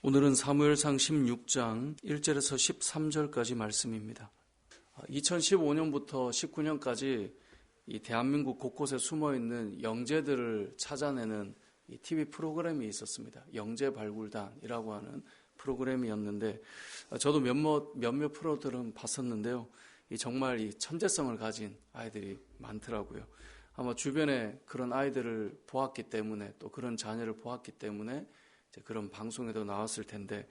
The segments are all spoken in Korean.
오늘은 사무엘상 16장 1절에서 13절까지 말씀입니다. 2015년부터 19년까지 이 대한민국 곳곳에 숨어있는 영재들을 찾아내는 이 TV 프로그램이 있었습니다. 영재발굴단이라고 하는 프로그램이었는데 저도 몇몇 프로들은 봤었는데요. 정말 이 천재성을 가진 아이들이 많더라고요. 아마 주변에 그런 아이들을 보았기 때문에 또 그런 자녀를 보았기 때문에 그런 방송에도 나왔을 텐데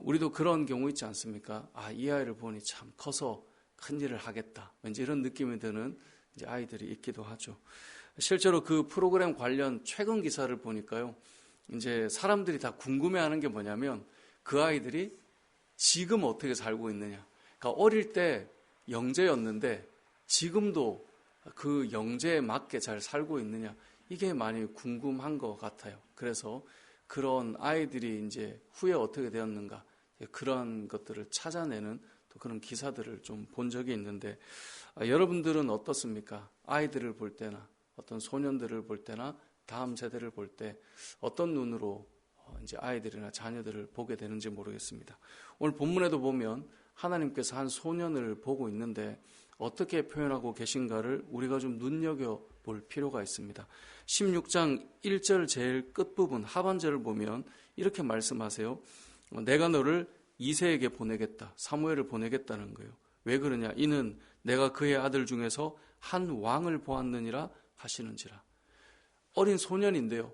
우리도 그런 경우 있지 않습니까? 이 아이를 보니 참 커서 큰 일을 하겠다. 왠지 이런 느낌이 드는 이제 아이들이 있기도 하죠. 실제로 그 프로그램 관련 최근 기사를 보니까요. 이제 사람들이 다 궁금해하는 게 뭐냐면 그 아이들이 지금 어떻게 살고 있느냐. 그러니까 어릴 때 영재였는데 지금도 그 영재에 맞게 잘 살고 있느냐. 이게 많이 궁금한 것 같아요. 그래서 그런 아이들이 이제 후에 어떻게 되었는가 그런 것들을 찾아내는 또 그런 기사들을 좀 본 적이 있는데 여러분들은 어떻습니까? 아이들을 볼 때나 어떤 소년들을 볼 때나 다음 세대를 볼 때 어떤 눈으로 이제 아이들이나 자녀들을 보게 되는지 모르겠습니다. 오늘 본문에도 보면 하나님께서 한 소년을 보고 있는데 어떻게 표현하고 계신가를 우리가 좀 눈여겨볼 필요가 있습니다. 16장 1절 제일 끝부분 하반절을 보면 이렇게 말씀하세요. 내가 너를 이새에게 보내겠다. 사무엘을 보내겠다는 거예요. 왜 그러냐? 이는 내가 그의 아들 중에서 한 왕을 보았느니라 하시는지라. 어린 소년인데요.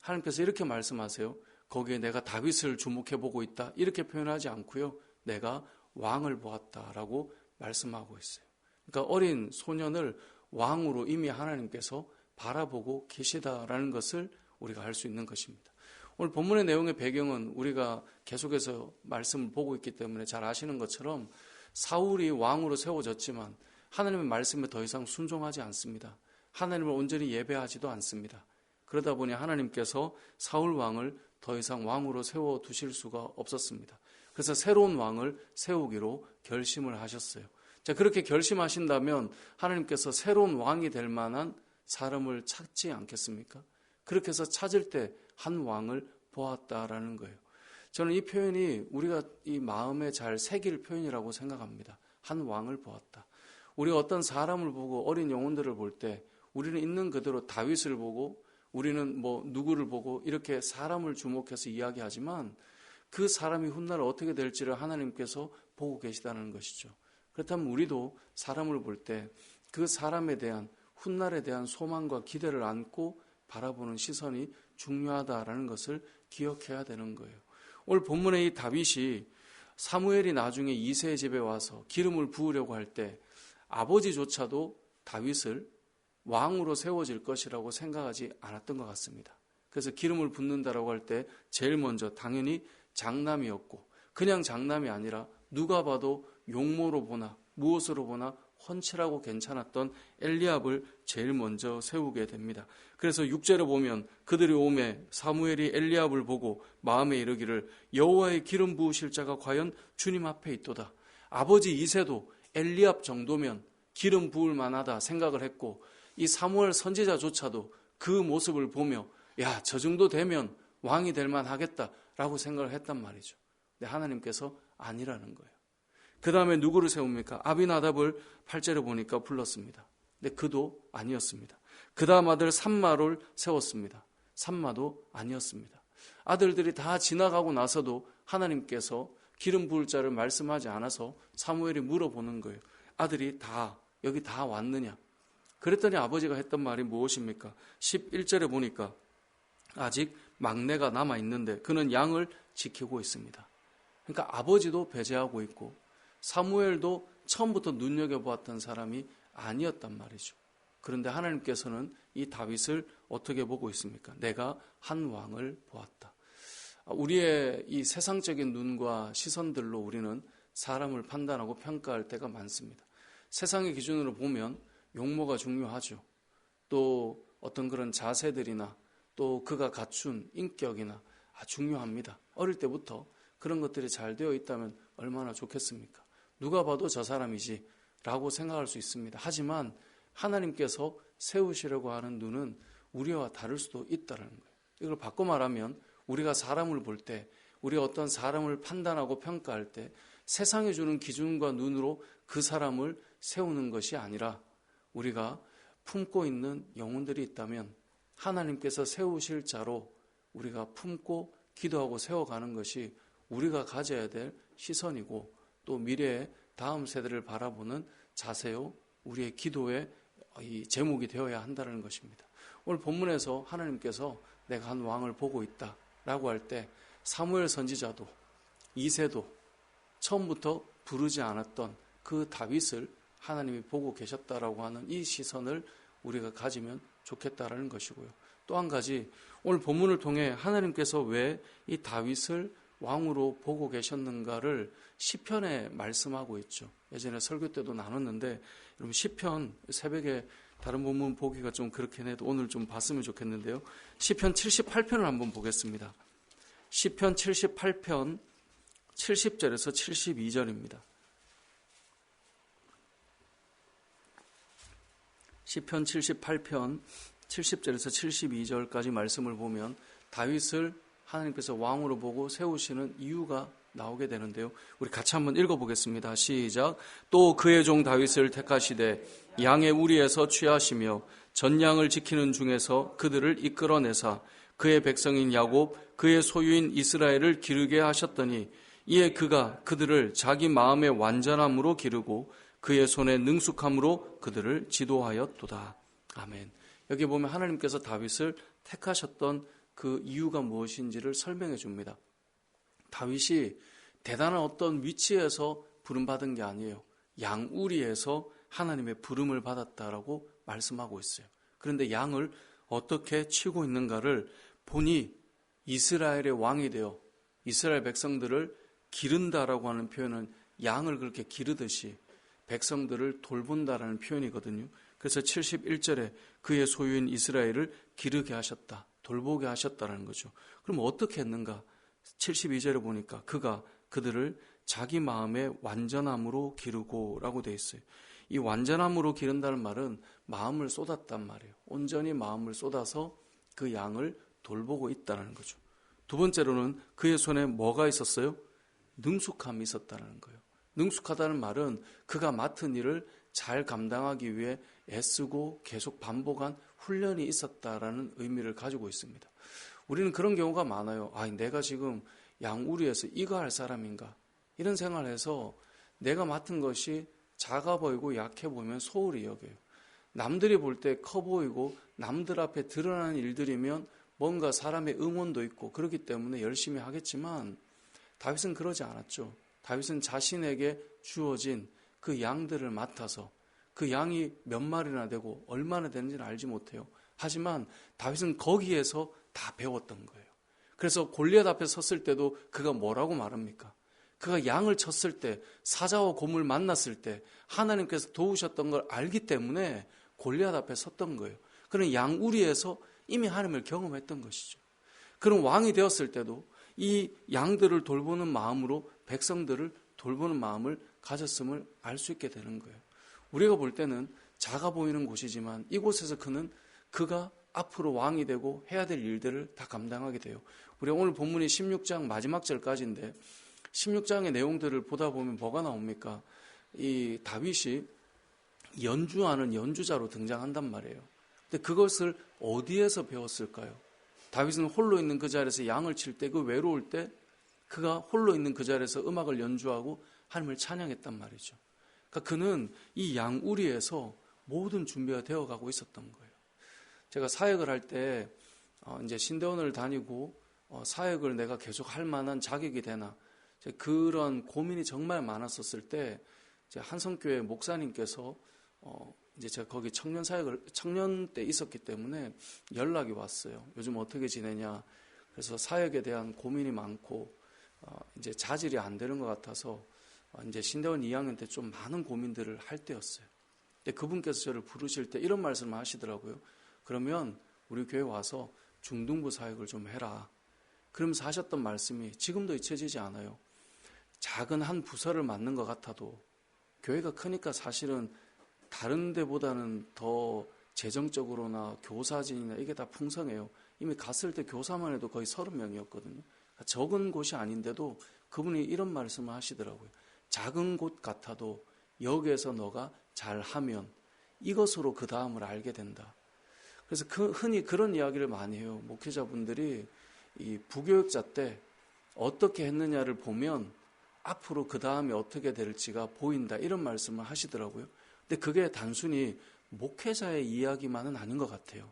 하나님께서 이렇게 말씀하세요. 거기에 내가 다윗을 주목해보고 있다. 이렇게 표현하지 않고요. 내가 왕을 보았다라고 말씀하고 있어요. 그러니까 어린 소년을 왕으로 이미 하나님께서 바라보고 계시다라는 것을 우리가 알 수 있는 것입니다. 오늘 본문의 내용의 배경은 우리가 계속해서 말씀을 보고 있기 때문에 잘 아시는 것처럼 사울이 왕으로 세워졌지만 하나님의 말씀에 더 이상 순종하지 않습니다. 하나님을 온전히 예배하지도 않습니다. 그러다 보니 하나님께서 사울 왕을 더 이상 왕으로 세워두실 수가 없었습니다. 그래서 새로운 왕을 세우기로 결심을 하셨어요. 자, 그렇게 결심하신다면 하나님께서 새로운 왕이 될 만한 사람을 찾지 않겠습니까? 그렇게 해서 찾을 때 한 왕을 보았다라는 거예요. 저는 이 표현이 우리가 이 마음에 잘 새길 표현이라고 생각합니다. 한 왕을 보았다. 우리가 어떤 사람을 보고 어린 영혼들을 볼 때 우리는 있는 그대로 다윗을 보고 우리는 누구를 보고 이렇게 사람을 주목해서 이야기하지만 그 사람이 훗날 어떻게 될지를 하나님께서 보고 계시다는 것이죠. 그렇다면 우리도 사람을 볼 때 그 사람에 대한 훗날에 대한 소망과 기대를 안고 바라보는 시선이 중요하다라는 것을 기억해야 되는 거예요. 오늘 본문의 이 다윗이 사무엘이 나중에 이새의 집에 와서 기름을 부으려고 할 때 아버지조차도 다윗을 왕으로 세워질 것이라고 생각하지 않았던 것 같습니다. 그래서 기름을 붓는다라고 할 때 제일 먼저 당연히 장남이었고 그냥 장남이 아니라 누가 봐도 용모로 보나 무엇으로 보나 훤칠하고 괜찮았던 엘리압을 제일 먼저 세우게 됩니다. 그래서 6절에 보면 그들이 오매 사무엘이 엘리압을 보고 마음에 이르기를 여호와의 기름 부으실 자가 과연 주님 앞에 있도다. 아버지 이새도 엘리압 정도면 기름 부을 만하다 생각을 했고 이 사무엘 선지자조차도 그 모습을 보며 야, 저 정도 되면 왕이 될 만하겠다라고 생각을 했단 말이죠. 근데 하나님께서 아니라는 거예요. 그 다음에 누구를 세웁니까? 아비나답을 8절에 보니까 불렀습니다. 근데 그도 아니었습니다. 그 다음 아들 삼마를 세웠습니다. 삼마도 아니었습니다. 아들들이 다 지나가고 나서도 하나님께서 기름 부을 자를 말씀하지 않아서 사무엘이 물어보는 거예요. 아들이 여기 다 왔느냐? 그랬더니 아버지가 했던 말이 무엇입니까? 11절에 보니까 아직 막내가 남아있는데 그는 양을 지키고 있습니다. 그러니까 아버지도 배제하고 있고 사무엘도 처음부터 눈여겨보았던 사람이 아니었단 말이죠. 그런데 하나님께서는 이 다윗을 어떻게 보고 있습니까? 내가 한 왕을 보았다. 우리의 이 세상적인 눈과 시선들로 우리는 사람을 판단하고 평가할 때가 많습니다. 세상의 기준으로 보면 용모가 중요하죠. 또 어떤 그런 자세들이나 또 그가 갖춘 인격이나 중요합니다. 어릴 때부터 그런 것들이 잘 되어 있다면 얼마나 좋겠습니까? 누가 봐도 저 사람이지 라고 생각할 수 있습니다. 하지만 하나님께서 세우시려고 하는 눈은 우리와 다를 수도 있다는 거예요. 이걸 바꿔 말하면 우리가 사람을 볼 때 우리가 어떤 사람을 판단하고 평가할 때 세상이 주는 기준과 눈으로 그 사람을 세우는 것이 아니라 우리가 품고 있는 영혼들이 있다면 하나님께서 세우실 자로 우리가 품고 기도하고 세워가는 것이 우리가 가져야 될 시선이고 또 미래의 다음 세대를 바라보는 자세요 우리의 기도의 이 제목이 되어야 한다는 것입니다. 오늘 본문에서 하나님께서 내가 한 왕을 보고 있다라고 할 때 사무엘 선지자도 이새도 처음부터 부르지 않았던 그 다윗을 하나님이 보고 계셨다라고 하는 이 시선을 우리가 가지면 좋겠다라는 것이고요. 또 한 가지 오늘 본문을 통해 하나님께서 왜 이 다윗을 왕으로 보고 계셨는가를 시편에 말씀하고 있죠. 예전에 설교 때도 나눴는데 여러분 시편 새벽에 다른 본문 보기가 좀 그렇긴 해도 오늘 좀 봤으면 좋겠는데요. 시편 78편을 한번 보겠습니다. 시편 78편 70절에서 72절입니다. 시편 78편 70절에서 72절까지 말씀을 보면 다윗을 하나님께서 왕으로 보고 세우시는 이유가 나오게 되는데요. 우리 같이 한번 읽어보겠습니다. 시작. 또 그의 종 다윗을 택하시되 양의 우리에서 취하시며 전양을 지키는 중에서 그들을 이끌어내사 그의 백성인 야곱 그의 소유인 이스라엘을 기르게 하셨더니 이에 그가 그들을 자기 마음의 완전함으로 기르고 그의 손의 능숙함으로 그들을 지도하였도다. 아멘. 여기 보면 하나님께서 다윗을 택하셨던 그 이유가 무엇인지를 설명해 줍니다. 다윗이 대단한 어떤 위치에서 부름받은 게 아니에요. 양우리에서 하나님의 부름을 받았다라고 말씀하고 있어요. 그런데 양을 어떻게 치고 있는가를 보니 이스라엘의 왕이 되어 이스라엘 백성들을 기른다라고 하는 표현은 양을 그렇게 기르듯이 백성들을 돌본다라는 표현이거든요. 그래서 71절에 그의 소유인 이스라엘을 기르게 하셨다, 돌보게 하셨다라는 거죠. 그럼 어떻게 했는가? 72절에 보니까 그가 그들을 자기 마음의 완전함으로 기르고라고 되어 있어요. 이 완전함으로 기른다는 말은 마음을 쏟았단 말이에요. 온전히 마음을 쏟아서 그 양을 돌보고 있다는 거죠. 두 번째로는 그의 손에 뭐가 있었어요? 능숙함이 있었다는 거예요. 능숙하다는 말은 그가 맡은 일을 잘 감당하기 위해 애쓰고 계속 반복한 훈련이 있었다라는 의미를 가지고 있습니다. 우리는 그런 경우가 많아요. 내가 지금 양우리에서 이거 할 사람인가? 이런 생각을 해서 내가 맡은 것이 작아 보이고 약해 보이면 소홀히 여겨요. 남들이 볼 때 커 보이고 남들 앞에 드러나는 일들이면 뭔가 사람의 응원도 있고 그렇기 때문에 열심히 하겠지만 다윗은 그러지 않았죠. 다윗은 자신에게 주어진 그 양들을 맡아서 그 양이 몇 마리나 되고 얼마나 되는지는 알지 못해요. 하지만 다윗은 거기에서 다 배웠던 거예요. 그래서 골리앗 앞에 섰을 때도 그가 뭐라고 말합니까? 그가 양을 쳤을 때 사자와 곰을 만났을 때 하나님께서 도우셨던 걸 알기 때문에 골리앗 앞에 섰던 거예요. 그런 양우리에서 이미 하나님을 경험했던 것이죠. 그런 왕이 되었을 때도 이 양들을 돌보는 마음으로 백성들을 돌보는 마음을 가졌음을 알 수 있게 되는 거예요. 우리가 볼 때는 작아 보이는 곳이지만 이곳에서 그가 앞으로 왕이 되고 해야 될 일들을 다 감당하게 돼요. 우리가 오늘 본문이 16장 마지막 절까지인데 16장의 내용들을 보다 보면 뭐가 나옵니까? 이 다윗이 연주하는 연주자로 등장한단 말이에요. 근데 그것을 어디에서 배웠을까요? 다윗은 홀로 있는 그 자리에서 양을 칠 때 그 외로울 때 그가 홀로 있는 그 자리에서 음악을 연주하고 하나님을 찬양했단 말이죠. 그러니까 그는 이 양우리에서 모든 준비가 되어가고 있었던 거예요. 제가 사역을 할 때 이제 신대원을 다니고 사역을 내가 계속 할 만한 자격이 되나 그런 고민이 정말 많았었을 때 한성교회 목사님께서 이제 제가 거기 청년 때 있었기 때문에 연락이 왔어요. 요즘 어떻게 지내냐. 그래서 사역에 대한 고민이 많고 이제 자질이 안 되는 것 같아서 이제 신대원 2학년 때 좀 많은 고민들을 할 때였어요. 근데 그분께서 저를 부르실 때 이런 말씀을 하시더라고요. 그러면 우리 교회 와서 중등부 사역을 좀 해라. 그러면서 하셨던 말씀이 지금도 잊혀지지 않아요. 작은 한 부서를 맡는 것 같아도 교회가 크니까 사실은 다른 데보다는 더 재정적으로나 교사진이나 이게 다 풍성해요. 이미 갔을 때 교사만 해도 거의 30명이었거든요. 적은 곳이 아닌데도 그분이 이런 말씀을 하시더라고요. 작은 곳 같아도 여기에서 너가 잘하면 이것으로 그 다음을 알게 된다. 그래서 흔히 그런 이야기를 많이 해요. 목회자분들이 이 부교육자 때 어떻게 했느냐를 보면 앞으로 그 다음에 어떻게 될지가 보인다, 이런 말씀을 하시더라고요. 근데 그게 단순히 목회자의 이야기만은 아닌 것 같아요.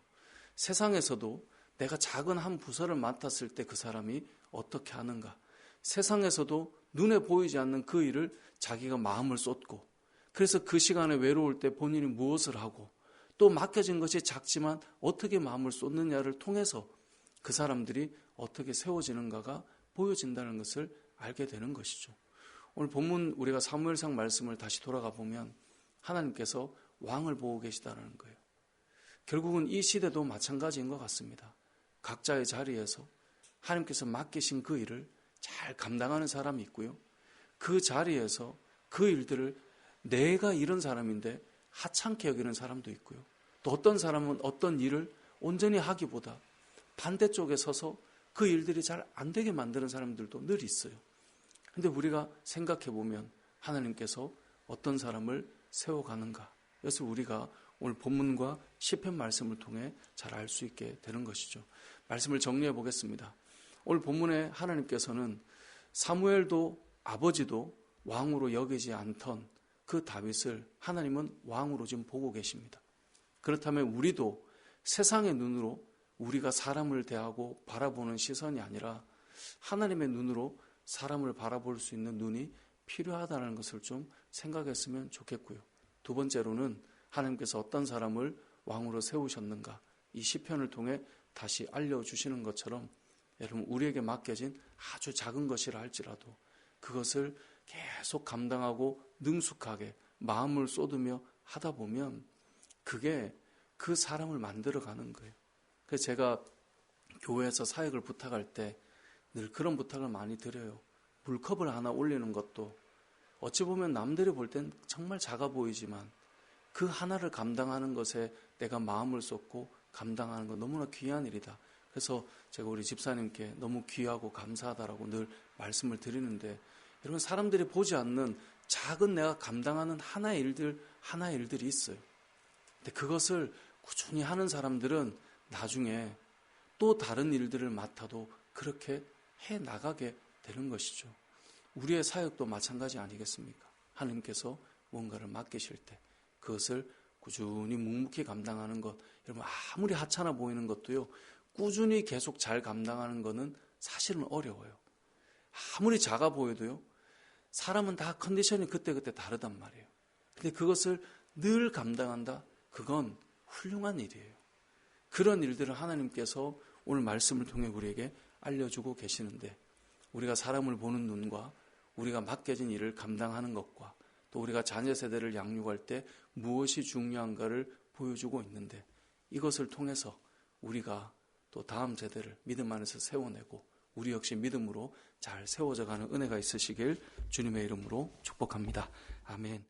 세상에서도 내가 작은 한 부서를 맡았을 때 그 사람이 어떻게 하는가, 세상에서도 눈에 보이지 않는 그 일을 자기가 마음을 쏟고, 그래서 그 시간에 외로울 때 본인이 무엇을 하고, 또 맡겨진 것이 작지만 어떻게 마음을 쏟느냐를 통해서 그 사람들이 어떻게 세워지는가가 보여진다는 것을 알게 되는 것이죠. 오늘 본문 우리가 사무엘상 말씀을 다시 돌아가 보면 하나님께서 왕을 보고 계시다는 거예요. 결국은 이 시대도 마찬가지인 것 같습니다. 각자의 자리에서 하나님께서 맡기신 그 일을 잘 감당하는 사람이 있고요. 그 자리에서 그 일들을 내가 이런 사람인데 하찮게 여기는 사람도 있고요. 또 어떤 사람은 어떤 일을 온전히 하기보다 반대쪽에 서서 그 일들이 잘 안 되게 만드는 사람들도 늘 있어요. 근데 우리가 생각해 보면 하나님께서 어떤 사람을 세워가는가, 이것을 우리가 오늘 본문과 시편 말씀을 통해 잘 알 수 있게 되는 것이죠. 말씀을 정리해 보겠습니다. 오늘 본문에 하나님께서는 사무엘도 아버지도 왕으로 여기지 않던 그 다윗을 하나님은 왕으로 지금 보고 계십니다. 그렇다면 우리도 세상의 눈으로 우리가 사람을 대하고 바라보는 시선이 아니라 하나님의 눈으로 사람을 바라볼 수 있는 눈이 필요하다는 것을 좀 생각했으면 좋겠고요. 두 번째로는 하나님께서 어떤 사람을 왕으로 세우셨는가, 이 시편을 통해 다시 알려주시는 것처럼 여러분, 우리에게 맡겨진 아주 작은 것이라 할지라도 그것을 계속 감당하고 능숙하게 마음을 쏟으며 하다 보면 그게 그 사람을 만들어가는 거예요. 그래서 제가 교회에서 사역을 부탁할 때 늘 그런 부탁을 많이 드려요. 물컵을 하나 올리는 것도 어찌 보면 남들이 볼 땐 정말 작아 보이지만 그 하나를 감당하는 것에 내가 마음을 쏟고 감당하는 건 너무나 귀한 일이다. 그래서 제가 우리 집사님께 너무 귀하고 감사하다라고 늘 말씀을 드리는데, 여러분, 사람들이 보지 않는 작은 내가 감당하는 하나의 일들이 있어요. 근데 그것을 꾸준히 하는 사람들은 나중에 또 다른 일들을 맡아도 그렇게 해 나가게 되는 것이죠. 우리의 사역도 마찬가지 아니겠습니까? 하나님께서 뭔가를 맡기실 때 그것을 꾸준히 묵묵히 감당하는 것, 여러분, 아무리 하찮아 보이는 것도요, 꾸준히 계속 잘 감당하는 것은 사실은 어려워요. 아무리 작아 보여도요, 사람은 다 컨디션이 그때그때 다르단 말이에요. 근데 그것을 늘 감당한다? 그건 훌륭한 일이에요. 그런 일들을 하나님께서 오늘 말씀을 통해 우리에게 알려주고 계시는데, 우리가 사람을 보는 눈과 우리가 맡겨진 일을 감당하는 것과 또 우리가 자녀 세대를 양육할 때 무엇이 중요한가를 보여주고 있는데, 이것을 통해서 우리가 또 다음 세대를 믿음 안에서 세워내고 우리 역시 믿음으로 잘 세워져가는 은혜가 있으시길 주님의 이름으로 축복합니다. 아멘.